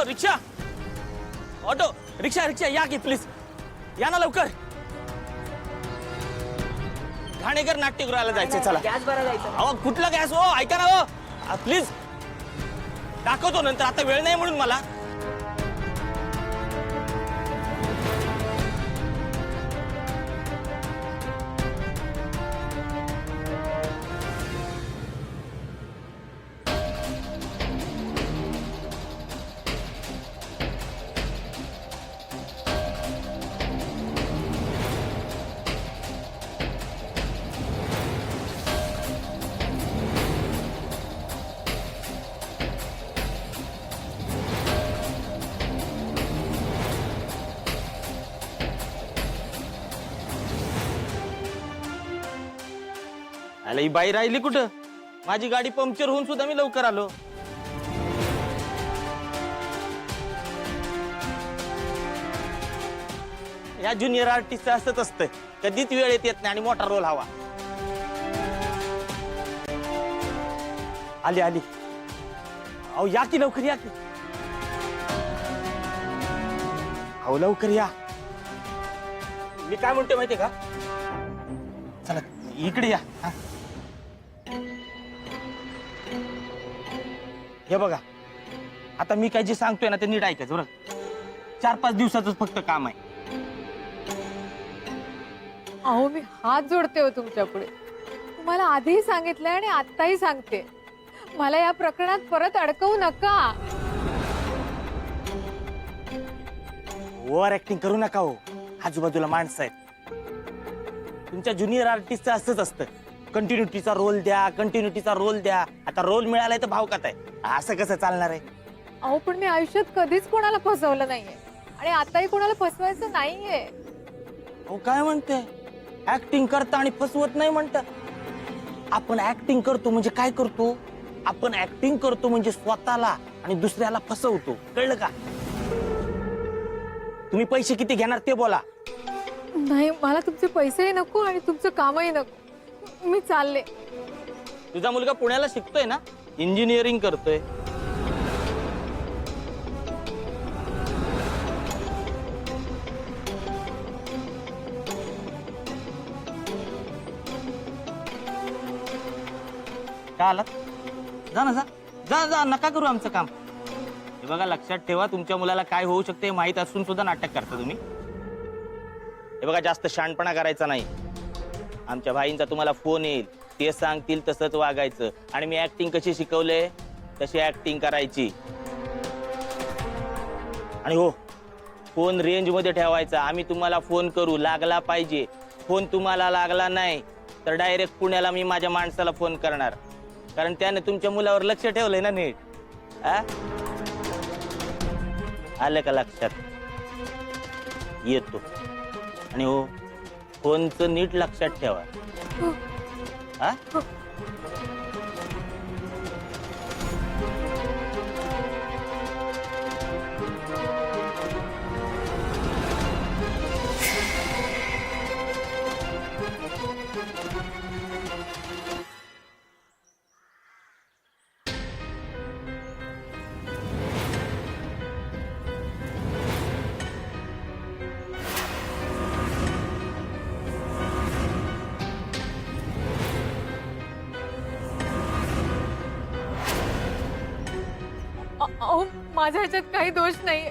रिक्षा, auto, रिक्षा रिक्षा या की please, या ना लवकर. घाणेकर नाट्यगृहाला जायचंय. चला. गॅस भरा जायचं. अहो कुठला गॅस हो, ऐका ना हो प्लीज. दाखवतो नंतर, आता वेळ नाही म्हणून मला. अरे ही बाई राहिली कुठं? माझी गाडी पंक्चर होऊन सुद्धा मी लवकर आलो. या ज्युनियर आर्टिस्ट असंच असतं, कधीच वेळेत येत नाही आणि मोठा रोल हवा. आली आली. अहो या की लवकर, या की. अहो लवकर या. मी काय म्हणते माहितीये का? चला इकडे या. हे बघा, आता मी काय जे सांगतोय ना ते नीट ऐकायचं बरं. 4-5 दिवसाचं फक्त काम आहे. अहो मी हात जोडते हो तुमच्या पुढे. तुम्हाला आधीही सांगितलंय आणि आत्ताही सांगते, मला या प्रकरणात परत अडकवू नका. ओव्हर ऍक्टिंग करू नका हो. आजूबाजूला माणसं आहेत. तुमच्या ज्युनियर आर्टिस्टचं असंच असतं, कंटिन्युटीचा रोल द्या, कंटिन्युटीचा रोल द्या. आता रोल मिळालाय तर भाव आहे, असं कसं चालणार आहे? अहो पण मी आयुष्यात कधीच कोणाला फसवलं नाहीये आणि आताही कोणाला फसवायचं नाहीये. अहो काय म्हणते? ऍक्टिंग करता आणि फसवत नाही म्हणतात. आपण ऍक्टिंग करतो म्हणजे काय करतो? आपण ऍक्टिंग करतो म्हणजे स्वतःला आणि दुसऱ्याला फसवतो. कळलं का? तुम्ही पैसे किती घेणार ते बोला. नाही, मला तुमचे पैसेही नको आणि तुमचं कामही नको. मी चालले. तुझा मुलगा पुण्याला शिकतोय ना, इंजिनिअरिंग करतोय. का आलात? जा ना, जा जा जा, नका करू आमचं काम. हे बघा, लक्षात ठेवा, तुमच्या मुलाला काय होऊ शकते माहित असून सुद्धा नाटक करता तुम्ही. हे बघा, जास्त शहाणपणा करायचा नाही. आमच्या भाईंचा तुम्हाला फोन येईल, ते सांगतील तसंच वागायचं. आणि मी ऍक्टिंग कशी शिकवले तशी ऍक्टिंग करायची. आणि हो, फोन रेंज मध्ये ठेवायचा. आम्ही तुम्हाला फोन करू, लागला पाहिजे. फोन तुम्हाला लागला नाही तर डायरेक्ट पुण्याला मी माझ्या माणसाला फोन करणार, कारण त्याने तुमच्या मुलावर लक्ष ठेवलंय ना नीट. आलं का लक्षात? येतो. आणि हो, फोनचं नीट लक्षात ठेवा. हा? अहो माझ्या ह्याच्यात काही दोष नाहीये,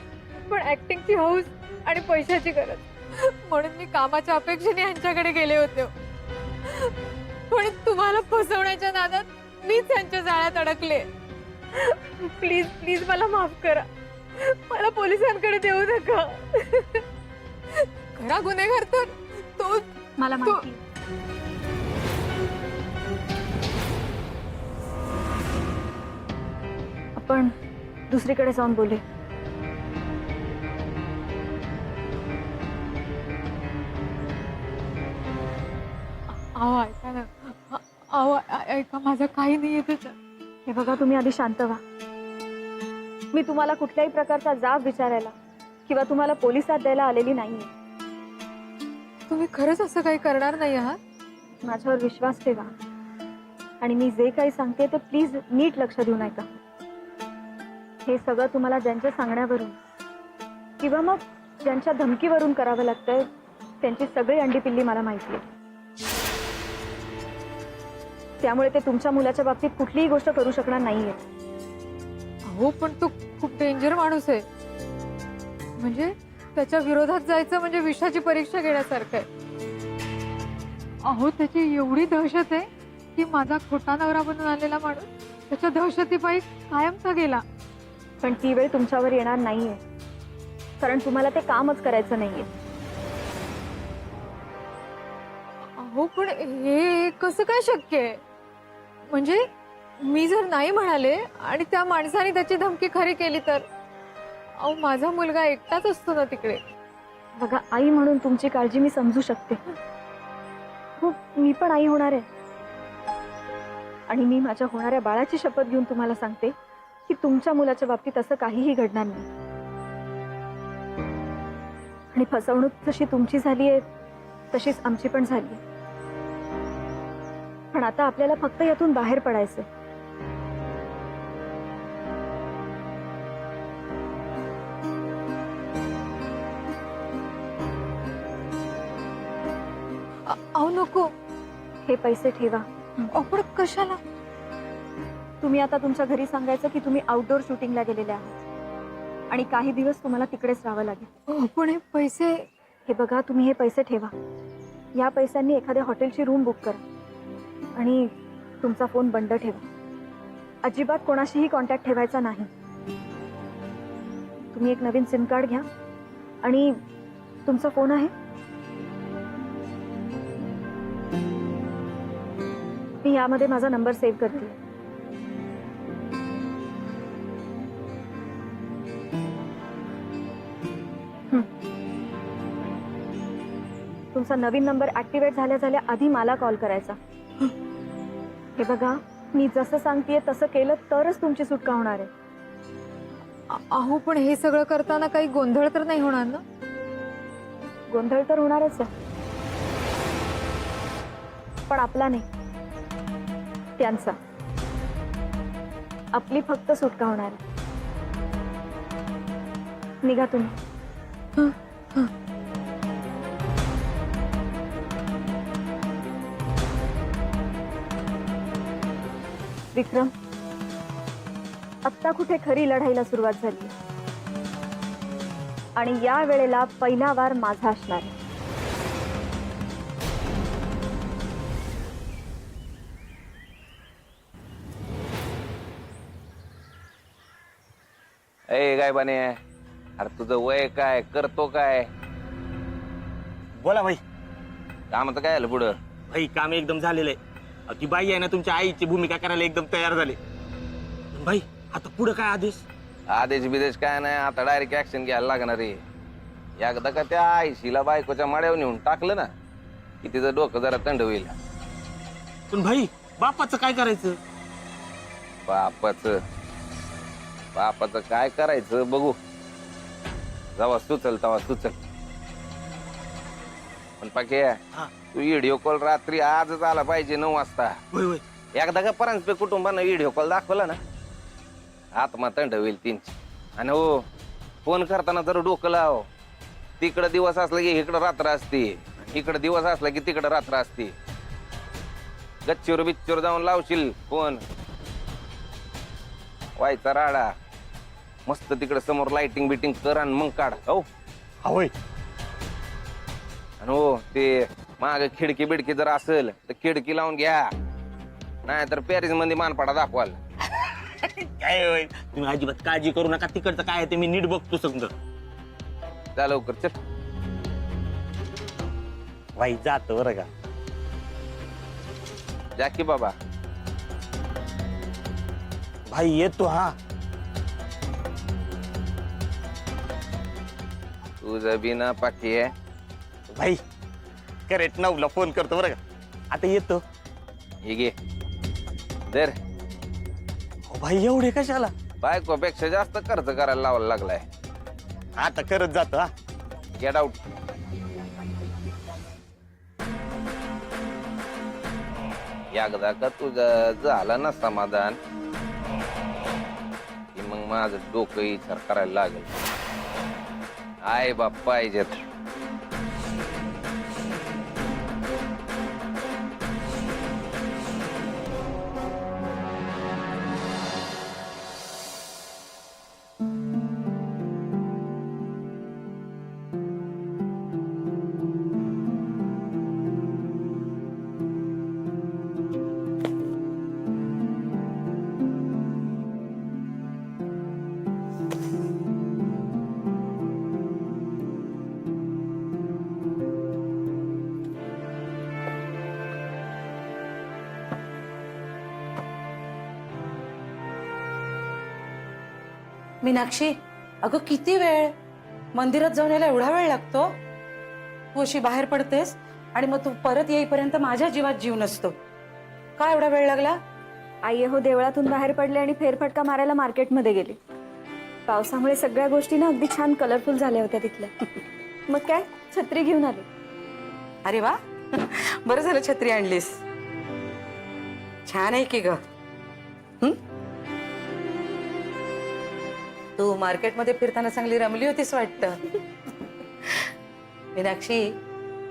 पण ऍक्टिंगची हौस आणि पैशाची गरज, म्हणून मी कामाच्या अपेक्षेने यांच्याकडे गेले होते. पण तुम्हाला फसवण्याच्या नादात मीच यांच्या जाळ्यात अडकले. प्लीज प्लीज मला माफ करा. मला पोलिसांकडे देऊ नका. खरा गुन्हेगार तर तो. मला माहिती. आपण दुसरीकडे जाऊन बोलू. अहो ऐका ना, अहो ऐका, माझं काही नाही येत. हे बघा, तुम्ही आधी शांत व्हा. मी तुम्हाला कुठल्याही प्रकारचा जाब विचारायला किंवा तुम्हाला पोलिसात द्यायला आलेली नाहीये. तुम्ही खरंच असं काही करणार नाही आहात? माझ्यावर विश्वास ठेवा आणि मी जे काही सांगते ते प्लीज नीट लक्ष देऊन ऐका. हे सगळं तुम्हाला ज्यांच्या सांगण्यावरून किंवा मग ज्यांच्या धमकीवरून करावं लागतंय त्यांची सगळी अंडी पिल्ली मला माहिती आहे. त्यामुळे ते तुमच्या मुलाच्या बाबतीत कुठलीही गोष्ट करू शकणार नाहीये. अहो पण तो खूप डेंजर माणूस आहे. म्हणजे त्याच्या विरोधात जायचं म्हणजे विषाची परीक्षा घेण्यासारखं आहे. अहो त्याची एवढी दहशत आहे की माझा खोटा नवरा बनून आलेला माणूस त्याच्या दहशतीपायी कायमचा गेला. पण ती वेळ तुमच्यावर येणार नाहीये, कारण तुम्हाला ते कामच करायचं नाहीये. अहो पण हे कसं काय शक्य आहे? म्हणजे मी जर नाही म्हणाले आणि त्या माणसाने त्याची धमकी खरी केली तर? अहो माझा मुलगा एकटाच असतो ना तिकडे. बघा, आई म्हणून तुमची काळजी मी समजू शकते. हो, मी पण आई होणार आहे. आणि मी माझ्या होणाऱ्या बाळाची शपथ घेऊन तुम्हाला सांगते की तुमच्या मुलाच्या बाबतीत असं काहीही घडणार नाही. आणि फसवणूक जशी तुमची झाली आहे तशीच आमची पण झाली. पण आता आपल्याला फक्त यातून बाहेर पडायचं. अहो नको. हे पैसे ठेवा. अहो पण कशाला? तुम्ही आता तुमच्या घरी सांगायचं की तुम्ही आउटडोर शूटिंगला गेलेले आहात आणि काही दिवस तुम्हाला तिकडेच राहावं लागेल. अहो पण हे पैसे. हे बघा, तुम्ही हे पैसे ठेवा. या पैशांनी एखाद्या हॉटेलची रूम बुक करा आणि तुमचा फोन बंद ठेवा. अजिबात कोणाशीही कॉन्टॅक्ट ठेवायचा नाही. तुम्ही एक नवीन सिम कार्ड घ्या आणि तुमचा फोन आहे. मी यामध्ये माझा नंबर सेव्ह करते. तुमचा नवीन नंबर ऍक्टिव्हेट झाल्या झाल्या आधी मला कॉल करायचा. हे बघा, मी जसं सांगतेय तसं केलं तरच तुमची सुटका होणार आहे. अहो पण हे सगळं करताना काही गोंधळ तर नाही होणार ना? गोंधळ तर होणारच आहे, पण आपला नाही, त्यांचा. आपली फक्त सुटका होणार आहे. निघा तुम्ही. विक्रम, आत्ता कुठे खरी लढाईला सुरुवात झाली आणि या वेळेला पहिला वार माझा असणार आहे. ए काय बने, अरे तुझं वय काय, करतो काय? बोला भाई. कामाचं काय आलं पुढं? भाई काम एकदम झालेलं आहे. ती बाई आहे ना तुमच्या आईची भूमिका करायला एकदम तयार झाले. भाई आता पुढे काय आदेश? आदेश बिदेश काय नाही, आता डायरेक्ट ऍक्शन घ्यायला लागणार आहे. एकदा का त्या आईशीला बायकोच्या माड्यावर नेऊन टाकलं ना की तिचं डोकं जरा थंड होईल. पण भाई बापाचं काय करायचं? बापाचं काय करायचं बघू, जेव्हा सुचल तेव्हा सुचल. पण पाके, हा. तू व्हिडिओ कॉल रात्री आजच आला पाहिजे 9 वाजता. होय होय. एकदा का परांजपे कुटुंबांना व्हिडिओ कॉल दाखवला ना, आत्मा थंड होईल त्यांची. आणि हो, फोन करताना जर डोकं लाव. तिकडं दिवस असला की इकडं रात्र असते, इकडं दिवस असला की तिकडं रात्र असते. गच्चीवर बिच्चीवर जाऊन लावशील फोन, व्हायचा राडा. मस्त तिकडे समोर लाइटिंग बिटिंग कर आणि मग काढ. हो होय. आणि हो, ते माग खिडकी बिडकी जर असेल तर खिडकी लावून घ्या, नाही तर पॅरिस मध्ये मानपाडा दाखवाल. काय होय, तुम्ही अजिबात काळजी करू नका. तिकडचं काय आहे ते मी नीट बघतो समजा. जा लवकर चल. भाई जातो बरं का. जा की बाबा. भाई येतो. हा तुझं बिना पाठी आहे. भाई करेक्ट 9ला फोन करतो बरं का. आता येतो. हे घे दर. हो भाई एवढे कशाला? बायकोपेक्षा जास्त खर्च करायला लावायला लागलाय. आता करत जातो. हा गेट आउट. एकदा का तुझं झालं ना समाधान की मग मग माझं डोकं विचार करायला लागेल. आई बाप पाहिजेत. मीनाक्षी, अगं किती वेळ? मंदिरात जाऊन यायला एवढा वेळ लागतो? तू अशी बाहेर पडतेस आणि मग तू परत येईपर्यंत माझ्या जीवात जीव नसतो. का एवढा वेळ लागला? आई हो देवळातून बाहेर पडले आणि फेरफटका मारायला मार्केटमध्ये गेले. पावसामुळे सगळ्या गोष्टी ना अगदी छान कलरफुल झाल्या होत्या तिथल्या. मग काय छत्री घेऊन आले. अरे वा, बरं झालं छत्री आणलीस. छान आहे की ग. तू मार्केटमध्ये फिरताना चांगली रमली होतीस वाटतं. मीनाक्षी,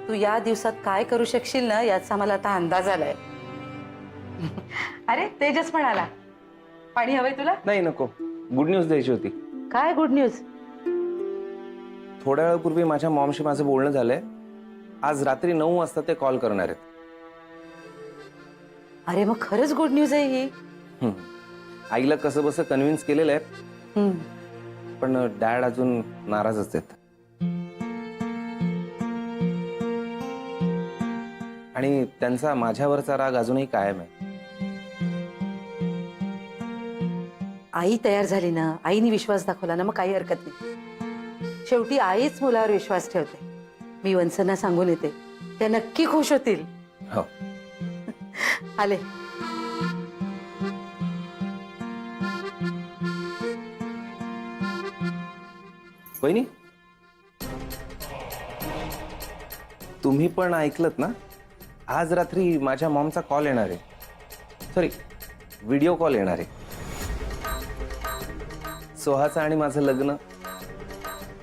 तू या दिवसात काय करू शकशील ना याचा मला आता अंदाज आलाय. अरे तेजस पण आला. पाणी हवंय तुला? नाही नको, गुड न्यूज द्यायची होती. काय गुड न्यूज? थोड्या वेळापूर्वी माझ्या मॉमशी माझं बोलणं झालंय. आज रात्री 9 वाजता ते कॉल करणार आहेत. अरे मग खरंच गुड न्यूज आहे ही. आईला कसं बसं कन्व्हिन्स केलेलं आहे, पण डॅड अजून नाराजच आहेत. आणि त्यांचा माझ्यावरचा राग अजूनही कायम आहे. आई तयार झाली ना, आईने विश्वास दाखवला ना, मग काही हरकत नाही. शेवटी आईच मुलावर विश्वास ठेवते. मी वंसना सांगून येते, त्या नक्की खुश होतील. हो. आले. वहिनी, तुम्ही पण ऐकलत ना, आज रात्री माझ्या मॉमचा कॉल येणार आहे. सॉरी, व्हिडिओ कॉल येणार आहे. सोहाचं आणि माझं लग्न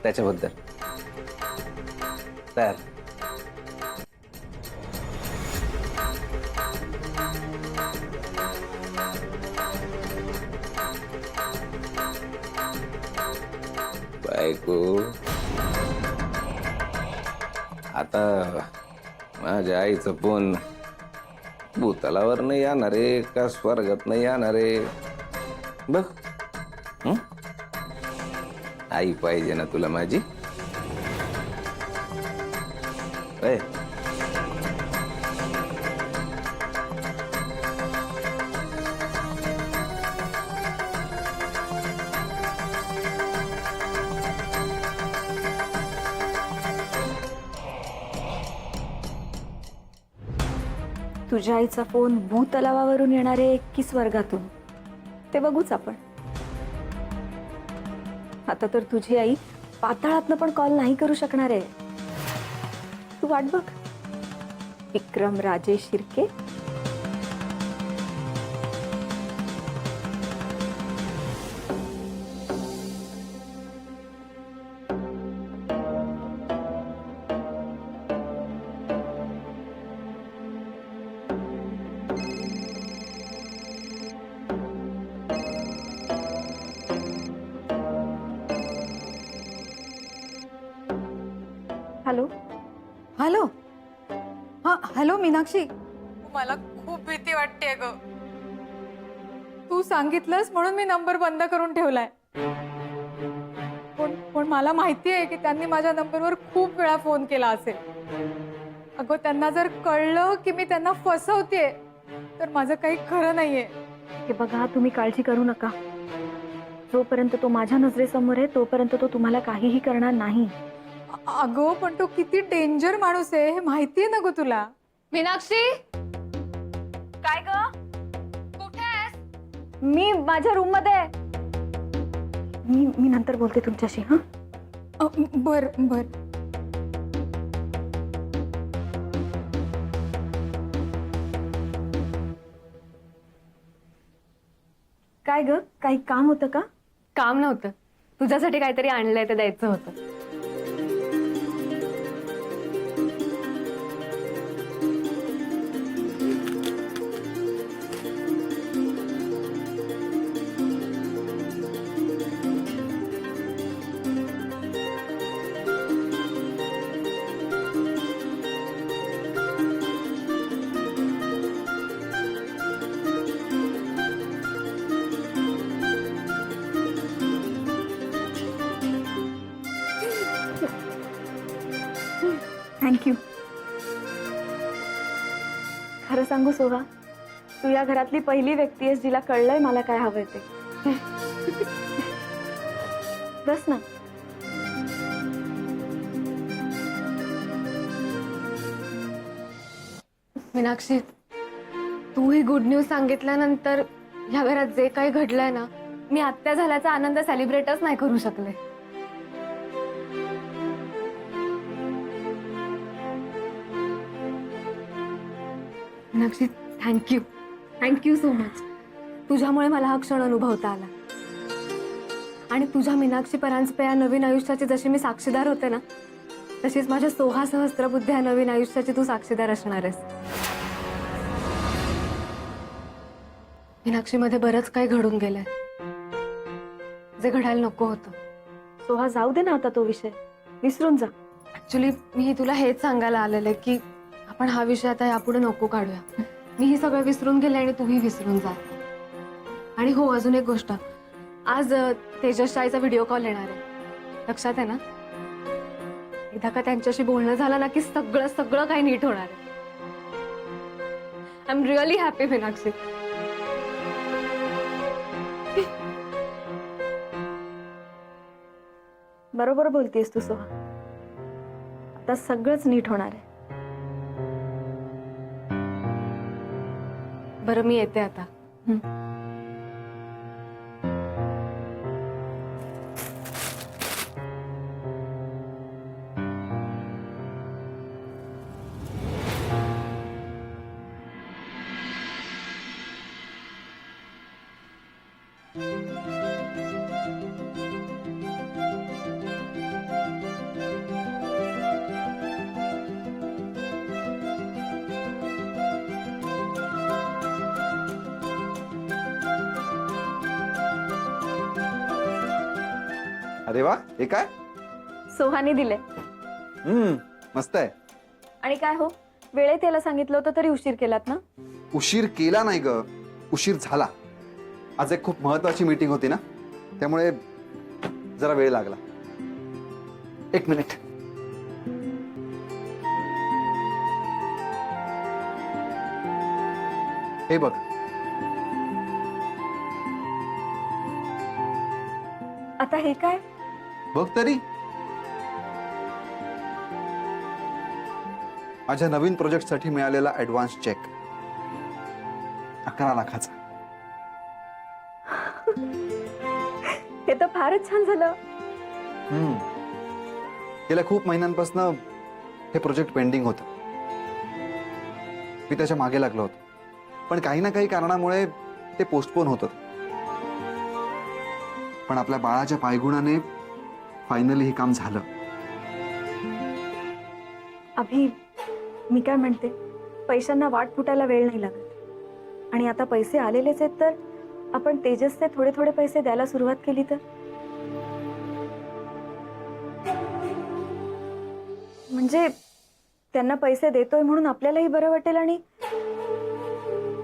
त्याच्याबद्दल. तयार? बायको, आता माझ्या आईचं फोन भूतलावर नाही येणार आहे का स्वर्गात नाही येणार आहे बघ. आई पाहिजे ना तुला माझी. ए, तुझ्या आईचा फोन भूतलावावरून येणार आहे की स्वर्गातून ते बघूच आपण. आता तर तुझी आई पाताळातनं पण कॉल नाही करू शकणार आहे. तू वाट बघ. विक्रम राजेश शिर्के. हॅलो. हॅलो. हा हॅलो मीनाक्षी, मला खूप भीती वाटते ग. तू सांगितलंस म्हणून मी नंबर बंद करून ठेवलाय. पण मला माहिती आहे की त्यांनी माझ्या नंबरवर खूप वेळा फोन केला असेल. अगं त्यांना जर कळलं की मी त्यांना फसवते तर माझं काही खरं नाहीये. हे बघा, तुम्ही काळजी करू नका. जोपर्यंत तो माझ्या नजरेसमोर आहे तोपर्यंत तो तुम्हाला काहीही करणार नाही. अगं पण तो किती डेंजर माणूस आहे हे माहितीये ना ग तुला. मीनाक्षी, काय ग? कुठे आहेस? मी माझ्या रूम मध्ये आहे. मी नंतर बोलते तुमच्याशी. हा, बर बर. काय ग, काही काम होतं का? काम नव्हतं, तुझ्यासाठी काहीतरी आणलंय ते द्यायचं होतं. थँक्यू. खरं सांगू सोहा, तू या घरातली पहिली व्यक्ती आहेस जिला कळलंय मला काय हवंय ते. बस ना. मीनाक्षी, तू ही गुड न्यूज सांगितल्यानंतर ह्या घरात जे काही घडलंय ना, मी आत्या झाल्याचा आनंद सेलिब्रेटच नाही करू शकले. Meenakshi, thank you so much. तुझ्यामुळे मला हा क्षण अनुभवता आला. आणि तुझ्या मीनाक्षी परांजपे या नवीन आयुष्याची जशी मी साक्षीदार होते ना, तशीच माझ्या सोहा सहस्त्रबुद्धी या नवीन आयुष्याची तू साक्षीदार असणार आहेस. मीनाक्षीमध्ये बरंच काही घडून गेलंय जे घडायला नको होतं. सोहा, जाऊ दे ना आता तो विषय, विसरून जा. ऍक्च्युली मी तुला हेच सांगायला आलेले की आपण हा विषय आता यापुढे नको काढूया. मीही सगळं विसरून गेले आणि तूही विसरून जा. आणि हो, अजून एक गोष्ट, आज तेजस आईचा व्हिडिओ कॉल येणार आहे, लक्षात आहे ना? एकदा का त्यांच्याशी बोलणं झालं ना की सगळं काही नीट होणार आहे. I am really happy Meenakshi. बरोबर बोलतेस तू सोहा, आता सगळंच नीट होणार आहे. बरं, मी येते आता. अरे वा, हे काय? सोहाने दिले. मस्त आहे. आणि काय हो, वेळेत याला सांगितलं होतं तरी उशीर केलात ना? उशीर केला नाही ग, उशीर झाला. आज एक खूप महत्वाची मीटिंग होती ना, त्यामुळे जरा वेळ लागला. एक मिनिट. हे बघ. आता हे काय? बघ तरी, माझ्या नवीन प्रोजेक्टसाठी मिळालेला ऍडव्हान्स चेक 11 लाखाचा. हे तर फारच छान झालं. गेल्या खूप महिन्यांपासून हे प्रोजेक्ट पेंडिंग होतं. मी त्याच्या मागे लागलो होतो, पण काही ना काही कारणामुळे ते पोस्टपोन होतं. पण आपल्या बाळाच्या पायगुणाने फायनली हे काम झालं. अभि, मी काय म्हणते, पैशांना वाट फुटायला वेळ नाही लागत. आणि आता पैसे आलेलेच आहेत, तर आपण तेजसचे थोडे थोडे पैसे द्यायला सुरुवात केली तर, म्हणजे त्यांना पैसे देतोय म्हणून आपल्यालाही बरं वाटेल आणि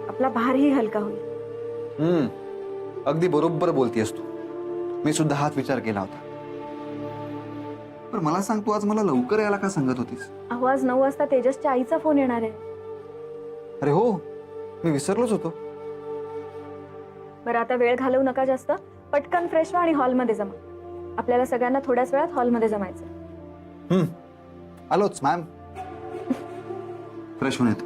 आपला भारही हलका होईल. अगदी बरोबर बोलतीयस तू. मी सुद्धा हाच विचार केला होता. पण मला सांग, तू आज मला लवकर यायला का सांगत होतीस? अहो, आज 9 वाजता तेजसच्या आईचा फोन येणार आहे. अरे हो, मी विसरलोच होतो. बरं, आता वेळ घालवू नका जास्त. पटकन फ्रेश व्हा आणि हॉलमध्ये जमा. आपल्याला सगळ्यांना थोड्याच वेळात हॉलमध्ये जमायचं. आलोच मॅम. फ्रेश होऊन येतो.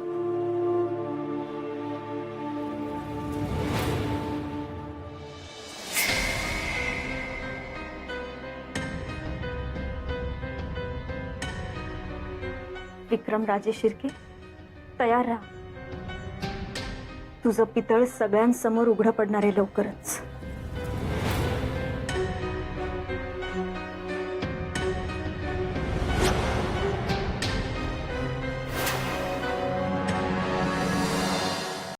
विक्रम राजे शिर्के, तयार राहा. तुझं पितळ सगळ्यांसमोर उघडं पडणार आहे लवकरच.